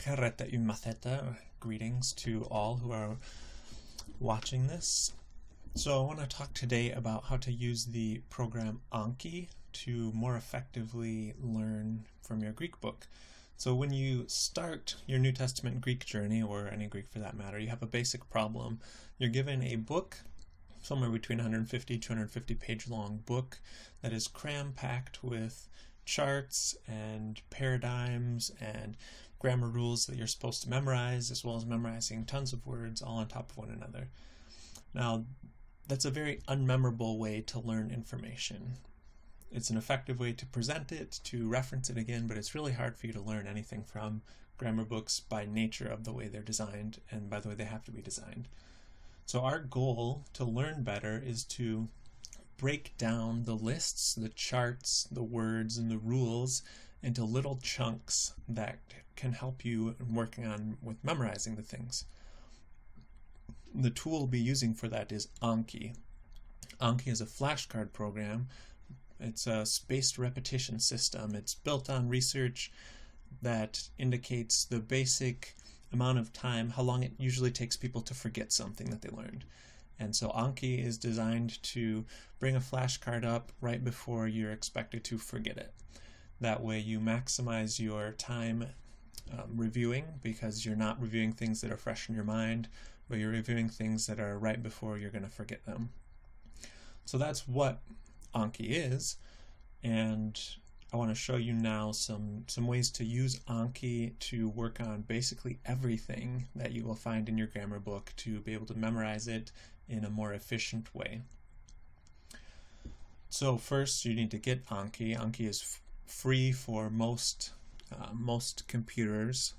Chareta Umatheta, greetings to all who are watching this. So I want to talk today about how to use the program Anki to more effectively learn from your Greek book. So when you start your New Testament Greek journey, or any Greek for that matter, you have a basic problem. You're given a book, somewhere between 150, 250 page long book that is cram-packed with charts and paradigms and grammar rules that you're supposed to memorize, as well as memorizing tons of words all on top of one another. Now, that's a very unmemorable way to learn information. It's an effective way to present it, to reference it again, but it's really hard for you to learn anything from grammar books by nature of the way they're designed and by the way they have to be designed. So our goal to learn better is to break down the lists, the charts, the words, and the rules into little chunks that can help you in working on with memorizing the things. The tool we'll be using for that is Anki. Anki is a flashcard program. It's a spaced repetition system. It's built on research that indicates the basic amount of time, how long it usually takes people to forget something that they learned. And so Anki is designed to bring a flashcard up right before you're expected to forget it. That way you maximize your time reviewing, because you're not reviewing things that are fresh in your mind, but you're reviewing things that are right before you're going to forget them. So that's what Anki is, and I want to show you now some ways to use Anki to work on basically everything that you will find in your grammar book to be able to memorize it in a more efficient way. So first you need to get Anki. Anki is free for most computers.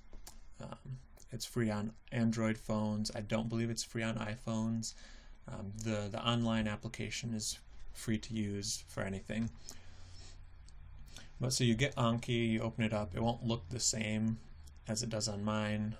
It's free on Android phones. I don't believe it's free on iPhones. The online application is free to use for anything. But so you get Anki, you open it up. It won't look the same as it does on mine.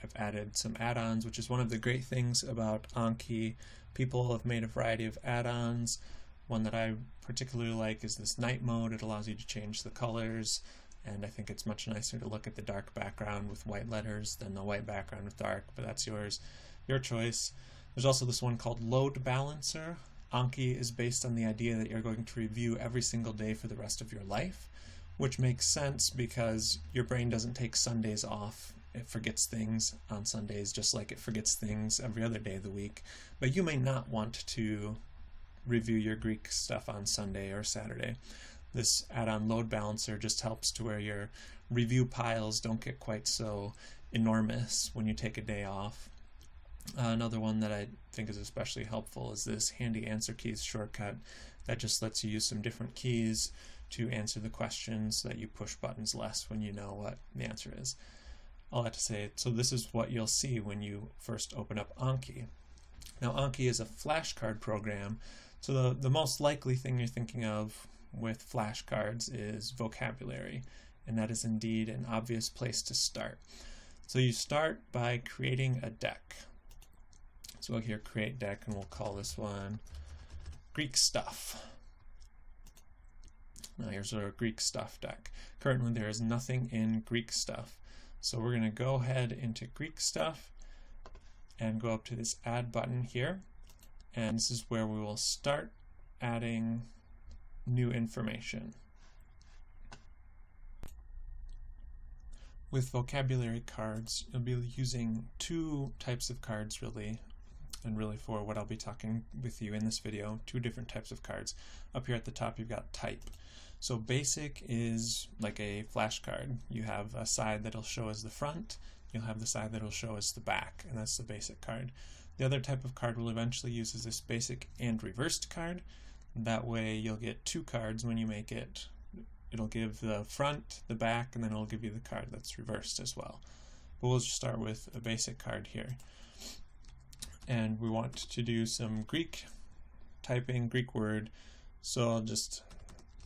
I've added some add-ons, which is one of the great things about Anki. People have made a variety of add-ons. One that I particularly like is this night mode. It allows you to change the colors, and I think it's much nicer to look at the dark background with white letters than the white background with dark, but that's your choice. There's also this one called Load Balancer. Anki is based on the idea that you're going to review every single day for the rest of your life, which makes sense because your brain doesn't take Sundays off. It forgets things on Sundays just like it forgets things every other day of the week. But you may not want to review your Greek stuff on Sunday or Saturday. This add-on Load Balancer just helps to where your review piles don't get quite so enormous when you take a day off. Another one that I think is especially helpful is this Handy Answer Keys shortcut that just lets you use some different keys to answer the questions so that you push buttons less when you know what the answer is. All that to say, so this is what you'll see when you first open up Anki. Now Anki is a flashcard program, so the most likely thing you're thinking of with flashcards is vocabulary, and that is indeed an obvious place to start. So you start by creating a deck. So we'll here create deck, and we'll call this one Greek Stuff. Now here's our Greek Stuff deck. Currently there is nothing in Greek Stuff. So we're going to go ahead into Greek Stuff and go up to this Add button here. And this is where we will start adding new information. With vocabulary cards, you'll be using two types of cards really, and really for what I'll be talking with you in this video, two different types of cards. Up here at the top you've got type. So basic is like a flashcard. You have a side that'll show as the front, you'll have the side that'll show as the back, and that's the basic card. The other type of card we'll eventually use is this basic and reversed card. That way you'll get two cards when you make it. It'll give the front, the back, and then it'll give you the card that's reversed as well. But we'll just start with a basic card here. And we want to do some Greek typing, Greek word. So I'll just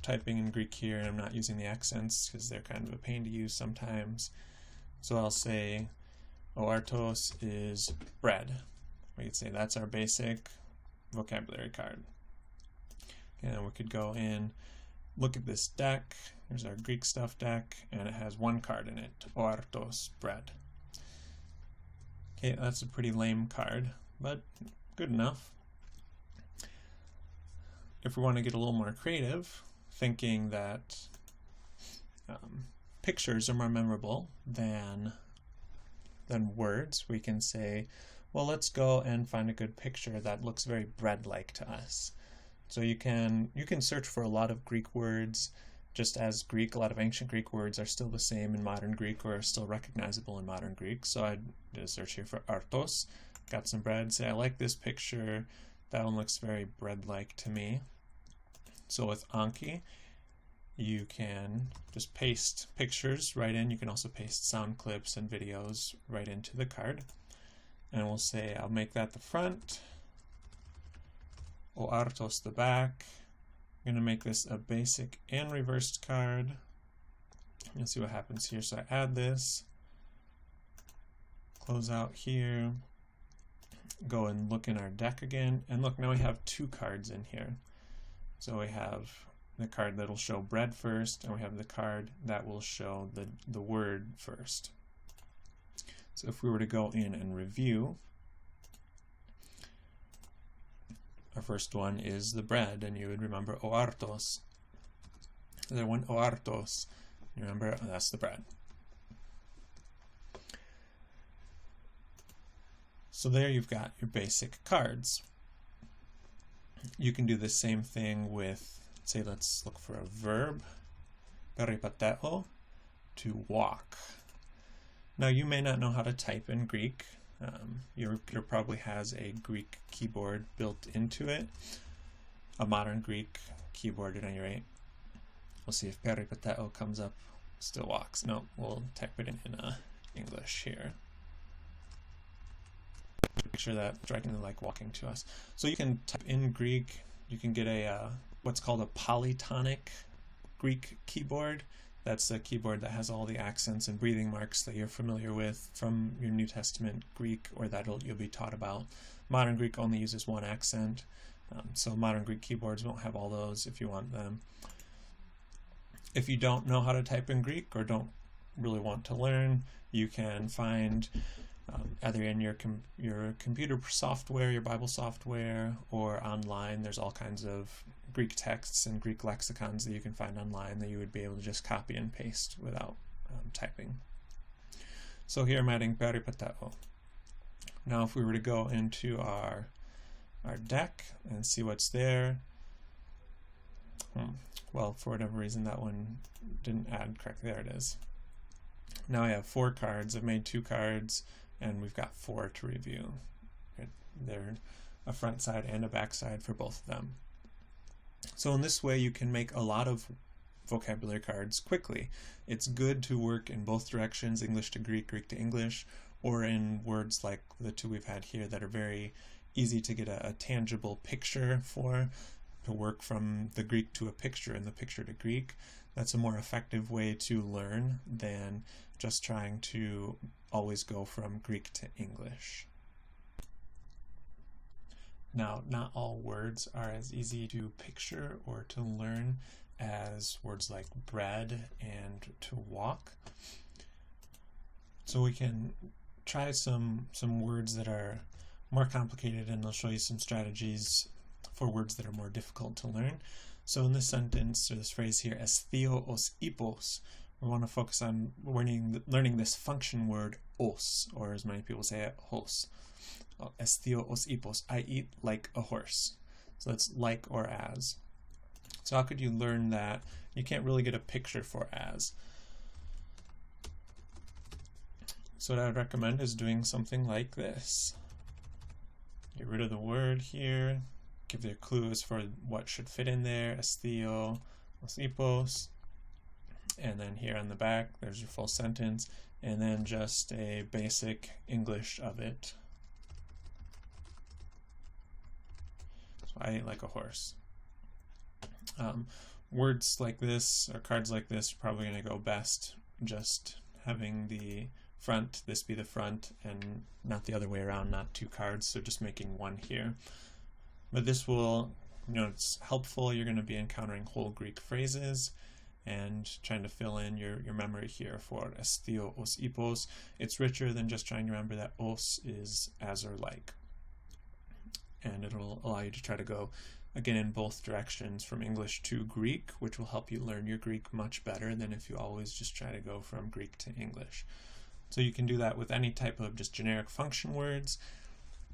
typing in Greek here, and I'm not using the accents because they're kind of a pain to use sometimes. So I'll say Oartos is bread. We could say that's our basic vocabulary card. And we could go in, look at this deck. Here's our Greek Stuff deck, and it has one card in it, Oartos, bread. Okay, that's a pretty lame card, but good enough. If we want to get a little more creative, thinking that pictures are more memorable than words, we can say, well, let's go and find a good picture that looks very bread-like to us. So you can search for a lot of Greek words, just as Greek, a lot of ancient Greek words are still the same in modern Greek or are still recognizable in modern Greek. So I did a search here for artos, got some bread, say I like this picture, that one looks very bread-like to me. So with Anki, you can just paste pictures right in. You can also paste sound clips and videos right into the card. And we'll say I'll make that the front, o artos the back. I'm going to make this a basic and reversed card. You'll see what happens here. So I add this, close out here, go and look in our deck again, and look, now we have two cards in here. So we have the card that will show bread first, and we have the card that will show the word first. So if we were to go in and review, our first one is the bread, and you would remember o artos. The other one, o artos. You remember, that's the bread. So there you've got your basic cards. You can do the same thing with, say, let's look for a verb, peripateo, to walk. Now you may not know how to type in Greek. Your computer probably has a Greek keyboard built into it, a modern Greek keyboard at any rate. We'll see if peripateo comes up, still walks. No, we'll type it in English here. Picture that directly like walking to us. So you can type in Greek, you can get a what's called a Polytonic Greek keyboard. That's a keyboard that has all the accents and breathing marks that you're familiar with from your New Testament Greek, or that you'll be taught about. Modern Greek only uses one accent, so modern Greek keyboards won't have all those if you want them. If you don't know how to type in Greek or don't really want to learn, you can find either in your computer software, your Bible software, or online. There's all kinds of Greek texts and Greek lexicons that you can find online that you would be able to just copy and paste without typing. So here I'm adding peripateo. Now if we were to go into our deck and see what's there, well, for whatever reason that one didn't add correctly. There it is. Now I have 4 cards. I've made 2 cards, and we've got 4 to review. They're a front side and a back side for both of them. So in this way you can make a lot of vocabulary cards quickly. It's good to work in both directions, English to Greek, Greek to English, or in words like the 2 we've had here that are very easy to get a tangible picture for, to work from the Greek to a picture and the picture to Greek. That's a more effective way to learn than just trying to always go from Greek to English. Now, not all words are as easy to picture or to learn as words like bread and to walk. So we can try some words that are more complicated, and I'll show you some strategies for words that are more difficult to learn. So in this sentence, or this phrase here, esthio os ipos, we want to focus on learning this function word os, or as many people say it, hos. Esthio os ipos, I eat like a horse. So that's like or as. So how could you learn that? You can't really get a picture for as. So what I would recommend is doing something like this. Get rid of the word here, give their clues for what should fit in there, esthio os ipos, and then here on the back there's your full sentence, and then just a basic English of it. So I ate like a horse. Words like this, or cards like this, are probably going to go best just having the front, this be the front, and not the other way around, not 2 cards, so just making 1 here. But this will, it's helpful. You're going to be encountering whole Greek phrases, and trying to fill in your memory here for estio os ipos. It's richer than just trying to remember that os is as or like. And it'll allow you to try to go, again, in both directions from English to Greek, which will help you learn your Greek much better than if you always just try to go from Greek to English. So you can do that with any type of just generic function words.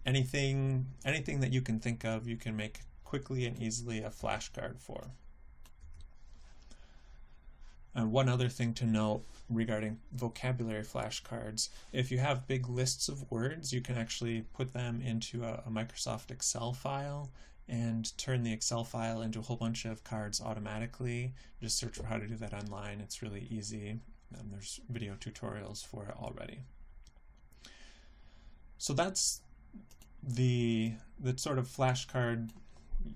Anything that you can think of, you can make quickly and easily a flashcard for. And one other thing to note regarding vocabulary flashcards, if you have big lists of words, you can actually put them into a Microsoft Excel file and turn the Excel file into a whole bunch of cards automatically. Just search for how to do that online. It's really easy, and there's video tutorials for it already. So that's the sort of flashcard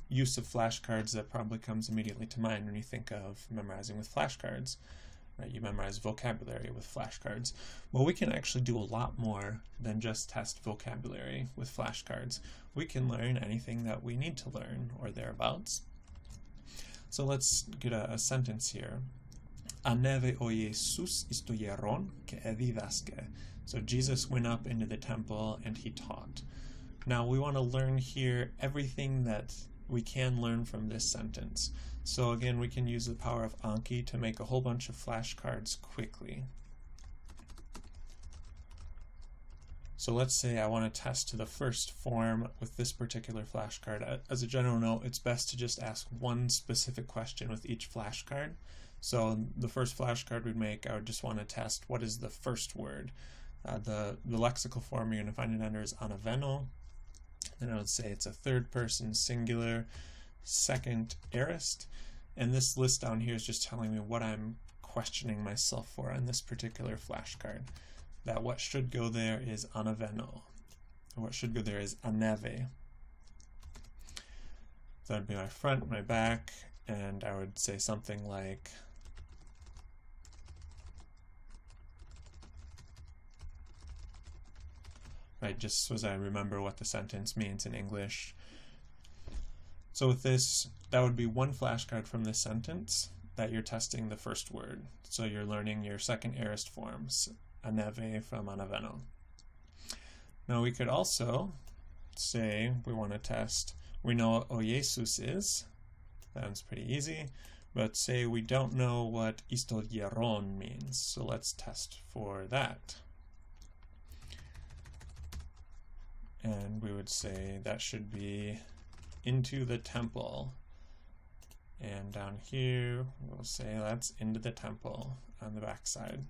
use of flashcards that probably comes immediately to mind when you think of memorizing with flashcards. Right? You memorize vocabulary with flashcards. Well, we can actually do a lot more than just test vocabulary with flashcards. We can learn anything that we need to learn or thereabouts. So let's get a sentence here. Aneve o Jesus istoyeron ke edidaske. So Jesus went up into the temple and he taught. Now we want to learn here everything that we can learn from this sentence. So again, we can use the power of Anki to make a whole bunch of flashcards quickly. So let's say I want to test to the first form with this particular flashcard. As a general note, it's best to just ask one specific question with each flashcard. So the first flashcard we'd make, I would just want to test what is the first word. The lexical form you're going to find it under is anaveno. Then I would say it's a third person singular, second aorist. And this list down here is just telling me what I'm questioning myself for on this particular flashcard. That what should go there is anaveno. What should go there is aneve. So that would be my front, my back, and I would say something like, right, just so as I remember what the sentence means in English. So with this, that would be one flashcard from this sentence that you're testing the first word. So you're learning your second aorist forms, aneve from anaveno. Now we could also say we want to test, we know what o Jesus is, that's pretty easy, but say we don't know what istoyeron means, so let's test for that. And we would say that should be into the temple. And down here, we'll say that's into the temple on the back side.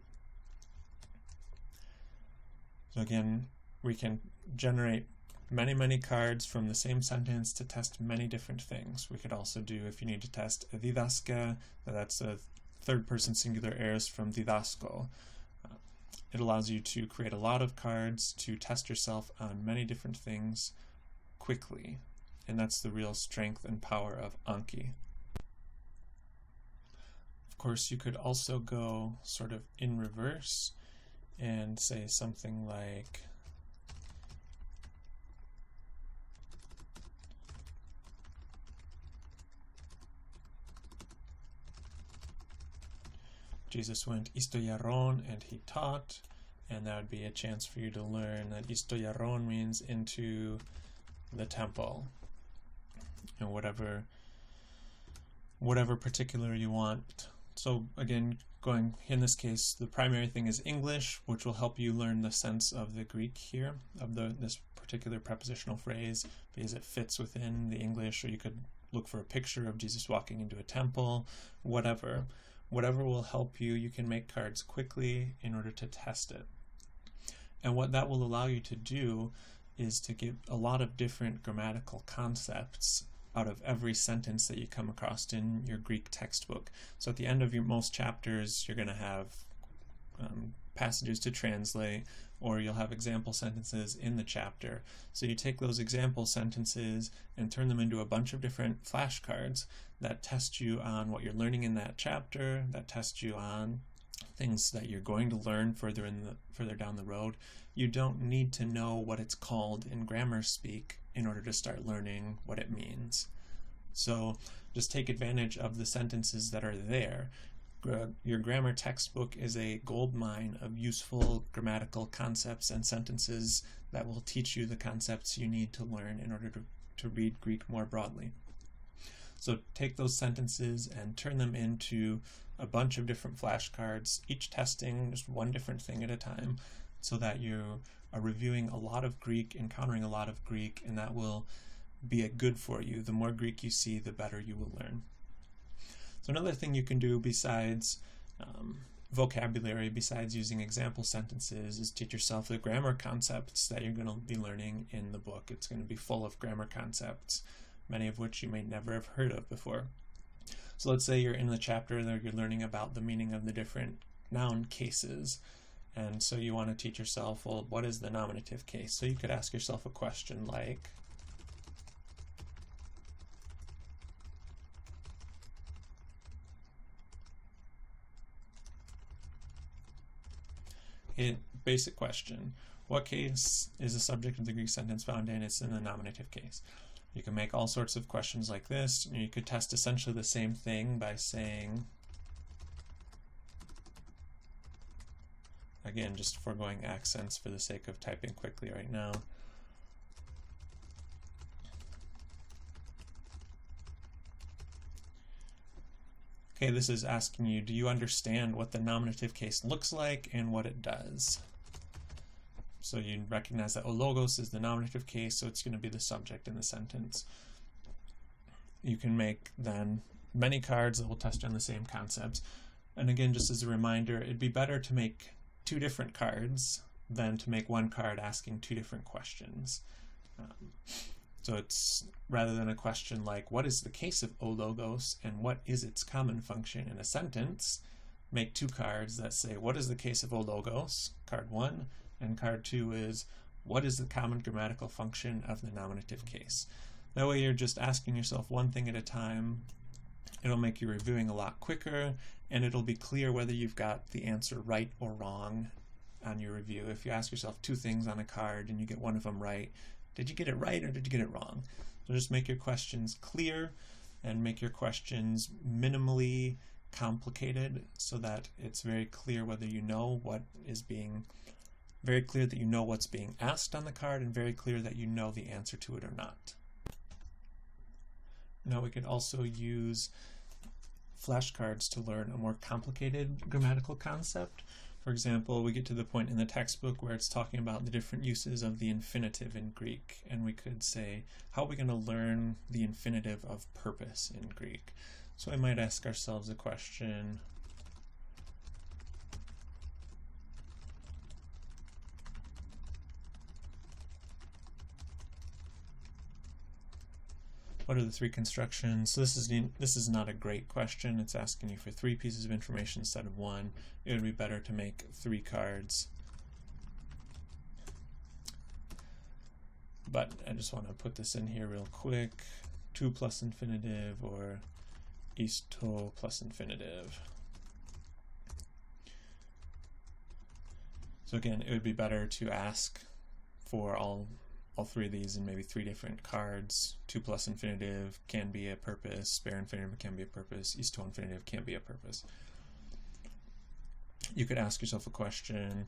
So again, we can generate many cards from the same sentence to test many different things. We could also do, if you need to test a didaska, that's a third person singular aorist from didasco. It allows you to create a lot of cards to test yourself on many different things quickly. And that's the real strength and power of Anki. Of course, you could also go sort of in reverse and say something like, Jesus went istoyeron and he taught, and that would be a chance for you to learn that istoyeron means into the temple, and whatever particular you want. So again, going in this case, the primary thing is English, which will help you learn the sense of the Greek here, of this particular prepositional phrase, because it fits within the English, or you could look for a picture of Jesus walking into a temple, whatever will help you. You can make cards quickly in order to test it. And what that will allow you to do is to get a lot of different grammatical concepts out of every sentence that you come across in your Greek textbook. So at the end of most chapters, you're going to have passages to translate, or you'll have example sentences in the chapter. So you take those example sentences and turn them into a bunch of different flashcards that test you on what you're learning in that chapter, that test you on things that you're going to learn further down the road. You don't need to know what it's called in grammar speak in order to start learning what it means. So just take advantage of the sentences that are there. Your grammar textbook is a gold mine of useful grammatical concepts and sentences that will teach you the concepts you need to learn in order to read Greek more broadly. So take those sentences and turn them into a bunch of different flashcards, each testing just one different thing at a time, so that you are reviewing a lot of Greek, encountering a lot of Greek, and that will be good for you. The more Greek you see, the better you will learn. So another thing you can do besides vocabulary, besides using example sentences, is teach yourself the grammar concepts that you're going to be learning in the book. It's going to be full of grammar concepts, many of which you may never have heard of before. So let's say you're in the chapter that you're learning about the meaning of the different noun cases. And so you want to teach yourself, well, what is the nominative case? So you could ask yourself a question like, basic question, what case is the subject of the Greek sentence found in? It's in the nominative case. You can make all sorts of questions like this. You could test essentially the same thing by saying, again, just foregoing accents for the sake of typing quickly right now. Okay, this is asking you, do you understand what the nominative case looks like and what it does? So you recognize that ologos is the nominative case, so it's going to be the subject in the sentence. You can make then many cards that will test on the same concepts. And again, just as a reminder, it'd be better to make 2 different cards than to make one card asking 2 different questions. So it's rather than a question like, what is the case of ologos and what is its common function in a sentence, make 2 cards that say, what is the case of ologos, card 1, and card 2 is, what is the common grammatical function of the nominative case? That way you're just asking yourself one thing at a time. It'll make your reviewing a lot quicker, and it'll be clear whether you've got the answer right or wrong on your review. If you ask yourself 2 things on a card and you get one of them right, did you get it right or did you get it wrong? So just make your questions clear and make your questions minimally complicated so that it's very clear whether you know what is being, very clear that you know what's being asked on the card, and very clear that you know the answer to it or not. Now we could also use flashcards to learn a more complicated grammatical concept. For example, we get to the point in the textbook where it's talking about the different uses of the infinitive in Greek, and we could say, how are we going to learn the infinitive of purpose in Greek? So we might ask ourselves a question, what are the 3 constructions? So this is not a great question. It's asking you for 3 pieces of information instead of 1. It would be better to make 3 cards. But I just want to put this in here real quick. To plus infinitive or isto plus infinitive. So again, it would be better to ask for all 3 of these in maybe 3 different cards. To plus infinitive can be a purpose, spare infinitive can be a purpose, isto infinitive can be a purpose. You could ask yourself a question,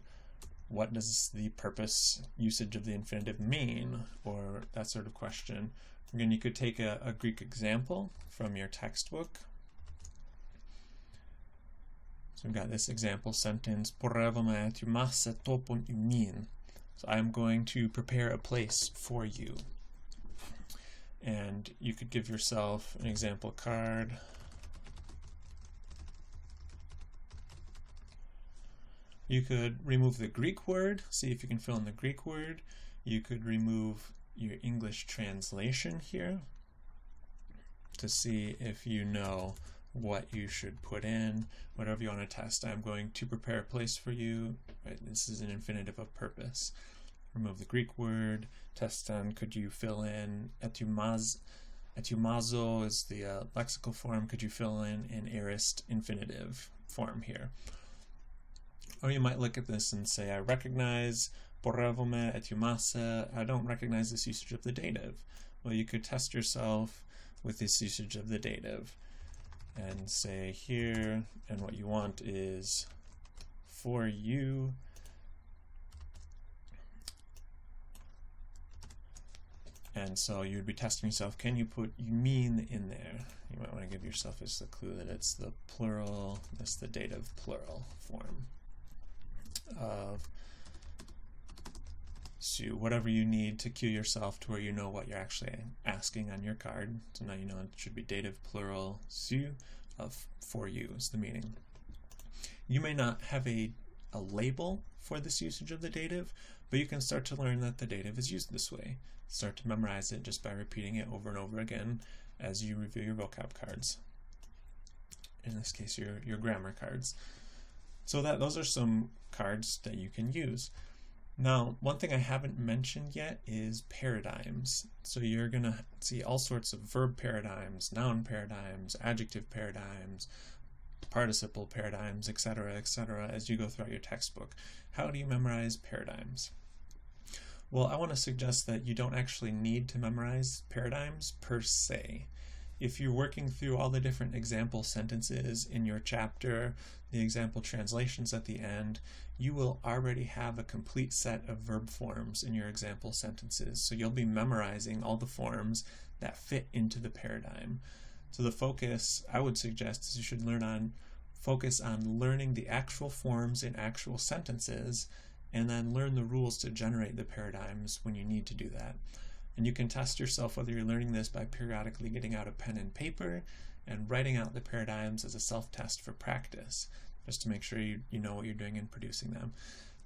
what does the purpose usage of the infinitive mean? Or that sort of question. Again, you could take a Greek example from your textbook. So we've got this example sentence, porevome etymase topon imin. So I'm going to prepare a place for you. And you could give yourself an example card. You could remove the Greek word, see if you can fill in the Greek word. You could remove your English translation here to see if you know what you should put in. Whatever you want to test, I'm going to prepare a place for you. Right? This is an infinitive of purpose. Remove the Greek word. Test on, could you fill in etymazo is the lexical form. Could you fill in an aorist infinitive form here? Or you might look at this and say, I recognize porevome etymase. I don't recognize this usage of the dative. Well, you could test yourself with this usage of the dative. and say here, and what you want is for you, and so you'd be testing yourself, can you put you mean in there? You might want to give yourself just the clue that it's the plural, that's the dative plural form of Sue, whatever you need to cue yourself to where you know what you're actually asking on your card. So now you know it should be dative plural Sue of for you is the meaning. You may not have a label for this usage of the dative, but you can start to learn that the dative is used this way. Start to memorize it just by repeating it over and over again as you review your vocab cards. In this case, your grammar cards. So those are some cards that you can use. Now, one thing I haven't mentioned yet is paradigms. So you're going to see all sorts of verb paradigms, noun paradigms, adjective paradigms, participle paradigms, etc., as you go throughout your textbook. How do you memorize paradigms? Well, I want to suggest that you don't actually need to memorize paradigms per se. If you're working through all the different example sentences in your chapter, the example translations at the end, you will already have a complete set of verb forms in your example sentences. So you'll be memorizing all the forms that fit into the paradigm. So the focus, I would suggest, is you should focus on learning the actual forms in actual sentences, and then learn the rules to generate the paradigms when you need to do that. And you can test yourself whether you're learning this by periodically getting out a pen and paper and writing out the paradigms as a self-test for practice, just to make sure you know what you're doing in producing them.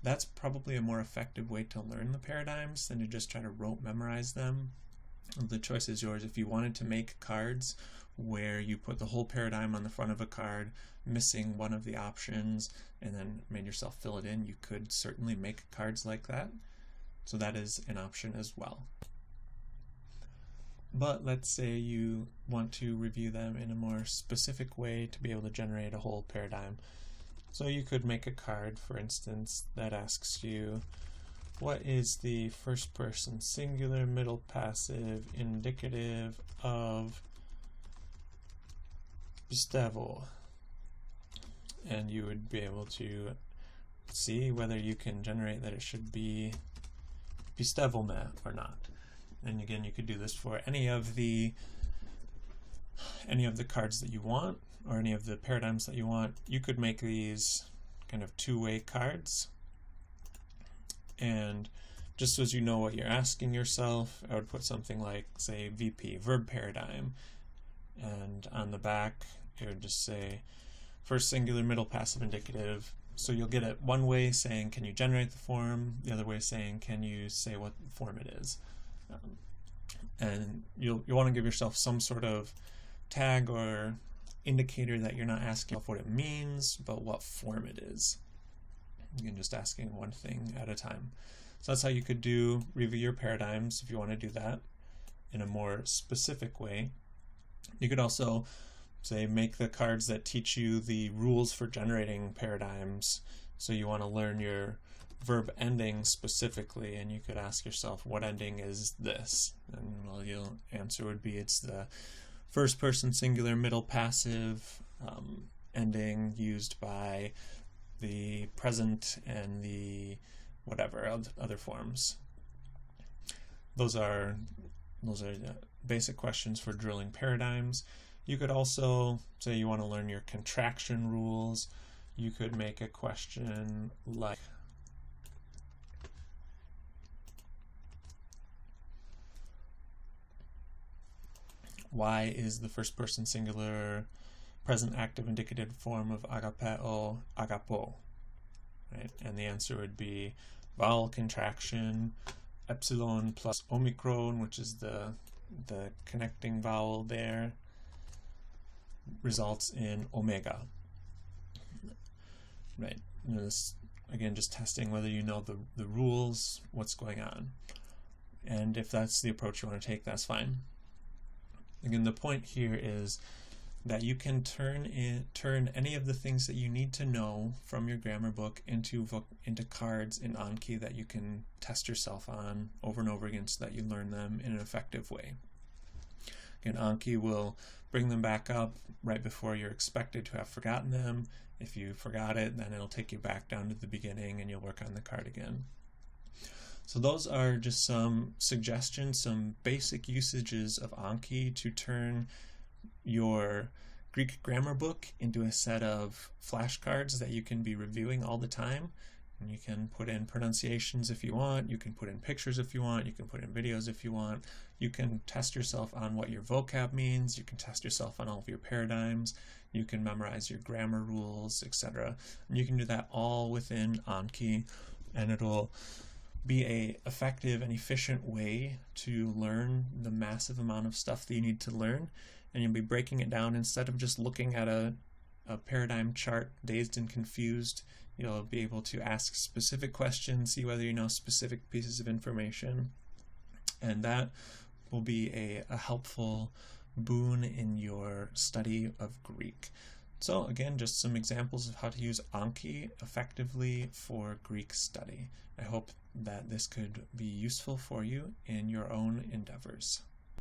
That's probably a more effective way to learn the paradigms than to just try to rote memorize them. The choice is yours. If you wanted to make cards where you put the whole paradigm on the front of a card, missing one of the options, and then made yourself fill it in, you could certainly make cards like that. So that is an option as well. But let's say you want to review them in a more specific way to be able to generate a whole paradigm. So you could make a card, for instance, that asks you, what is the first person singular middle passive indicative of pistevo? And you would be able to see whether you can generate that it should be pistevome or not. And again, you could do this for any of the cards that you want, or any of the paradigms that you want. You could make these kind of two-way cards. And just so as you know what you're asking yourself, I would put something like, say, VP, verb paradigm. And on the back, it would just say, first singular middle passive indicative. So you'll get it one way saying, can you generate the form? The other way saying, can you say what form it is? And you'll want to give yourself some sort of tag or indicator that you're not asking what it means, but what form it is. You're just asking one thing at a time. So that's how you could review your paradigms if you want to do that in a more specific way. You could also, say, make the cards that teach you the rules for generating paradigms. So you want to learn your verb ending specifically, and you could ask yourself, what ending is this? And well, your answer would be it's the first person singular middle passive ending used by the present and the whatever other forms. Those are basic questions for drilling paradigms. You could also say you want to learn your contraction rules. You could make a question like, why is the first person singular present active indicative form of agapeo agapo? Right? And the answer would be vowel contraction, epsilon plus omicron, which is the connecting vowel there, results in omega. Right. And this, again, just testing whether you know the rules, what's going on. And if that's the approach you want to take, that's fine. Again, the point here is that you can turn any of the things that you need to know from your grammar book into cards in Anki that you can test yourself on over and over again so that you learn them in an effective way. Again, Anki will bring them back up right before you're expected to have forgotten them. If you forgot it, then it'll take you back down to the beginning and you'll work on the card again. So those are just some suggestions, some basic usages of Anki to turn your Greek grammar book into a set of flashcards that you can be reviewing all the time. And you can put in pronunciations if you want, you can put in pictures if you want, you can put in videos if you want. You can test yourself on what your vocab means, you can test yourself on all of your paradigms, you can memorize your grammar rules, etc. And you can do that all within Anki, and it'll be a effective and efficient way to learn the massive amount of stuff that you need to learn. And you'll be breaking it down instead of just looking at a paradigm chart, dazed and confused. You'll be able to ask specific questions, see whether you know specific pieces of information, and that will be a helpful boon in your study of Greek. So again, just some examples of how to use Anki effectively for Greek study. I hope that this could be useful for you in your own endeavors.